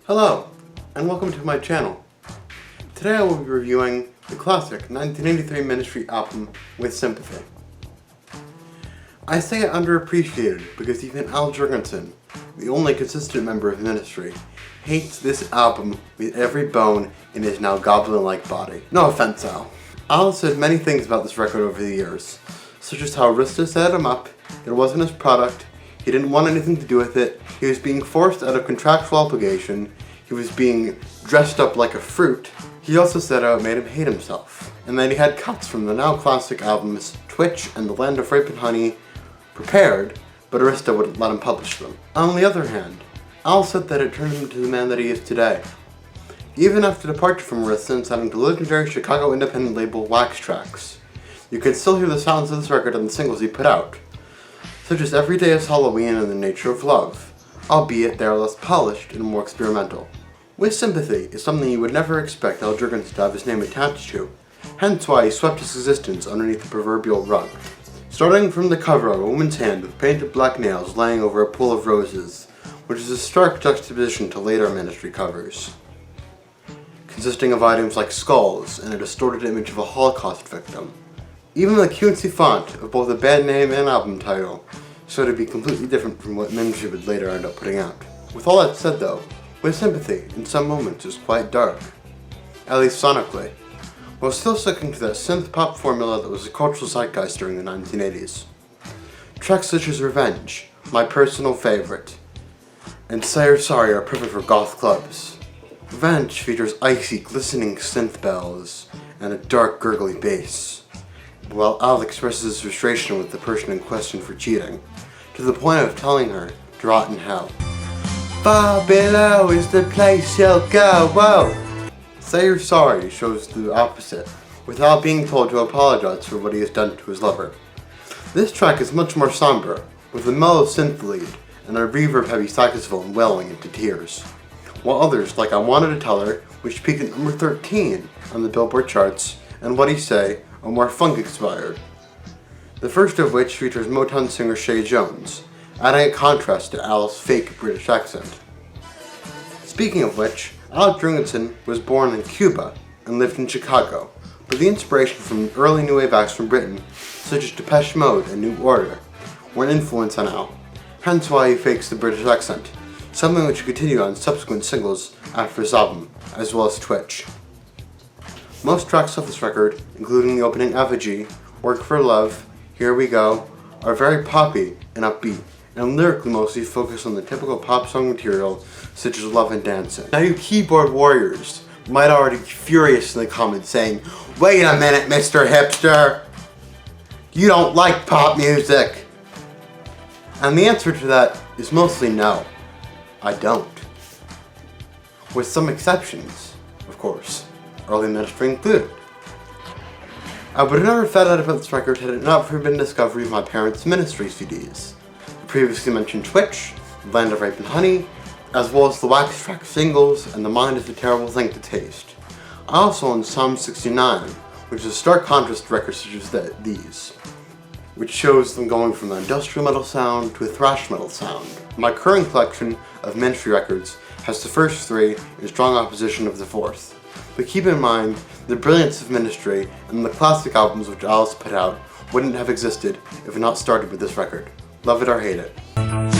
Hello, and welcome to my channel. Today I will be reviewing the classic 1983 Ministry album with Sympathy. I say it underappreciated because even Al Jurgensen, the only consistent member of Ministry, hates this album with every bone in his now goblin-like body. No offense, Al. Al has said many things about this record over the years, such as how Arista set him up, it wasn't his product, he didn't want anything to do with it, he was being forced out of contractual obligation, he was being dressed up like a fruit. He also said how it made him hate himself, and that he had cuts from the now classic albums Twitch and The Land of Rape and Honey prepared, but Arista wouldn't let him publish them. On the other hand, Al said that it turned him into the man that he is today. Even after departure from Arista and signing to legendary Chicago independent label Wax Trax, you can still hear the sounds of this record on the singles he put out, such as Every Day is Halloween and The Nature of Love, albeit they are less polished and more experimental. With Sympathy is something you would never expect Al Jurgensen to have his name attached to, hence why he swept his existence underneath the proverbial rug. Starting from the cover of a woman's hand with painted black nails laying over a pool of roses, which is a stark juxtaposition to later Ministry covers, consisting of items like skulls and a distorted image of a Holocaust victim. Even the cutesy font of both the band name and album title so to be completely different from what Ministry would later end up putting out. With all that said though, With Sympathy, in some moments, is quite dark, at least sonically, while still sticking to that synth-pop formula that was a cultural zeitgeist during the 1980s. Tracks such as Revenge, my personal favorite, and Say You're Sorry are perfect for goth clubs. Revenge features icy, glistening synth bells and a dark, gurgly bass, while Al expresses his frustration with the person in question for cheating, to the point of telling her to rot in hell. Far below is the place you'll go, whoa! Say You're Sorry shows the opposite, without being told to apologize for what he has done to his lover. This track is much more somber, with a mellow synth lead and a reverb-heavy saxophone welling into tears, while others, like I Wanted to Tell Her, which peaked at number 13 on the Billboard charts, and What He Say, are more funk-inspired. The first of which features Motown singer Shay Jones, adding a contrast to Al's fake British accent. Speaking of which, Al Jurgensen was born in Cuba and lived in Chicago, but the inspiration from early new wave acts from Britain, such as Depeche Mode and New Order, were an influence on Al, hence why he fakes the British accent, something which continued on subsequent singles after his album, as well as Twitch. Most tracks off this record, including the opening Effigy, Work for Love, Here We Go, are very poppy and upbeat, and lyrically mostly focus on the typical pop song material such as Love and Dancing. Now you keyboard warriors might already be furious in the comments saying, "Wait a minute, Mr. Hipster! You don't like pop music!" And the answer to that is mostly no, I don't. With some exceptions, of course, early Ministry included. I would have never found out about this record had it not for been discovery of my parents' Ministry CDs. The previously mentioned Twitch, The Land of Rape and Honey, as well as the Wax Trax singles and The Mind is a Terrible Thing to Taste. I also own Psalm 69, which is a stark contrast to records such as these, which shows them going from an industrial metal sound to a thrash metal sound. My current collection of Ministry records has the first three in strong opposition of the fourth. But keep in mind, the brilliance of Ministry and the classic albums which Alice put out wouldn't have existed if it not started with this record. Love it or hate it.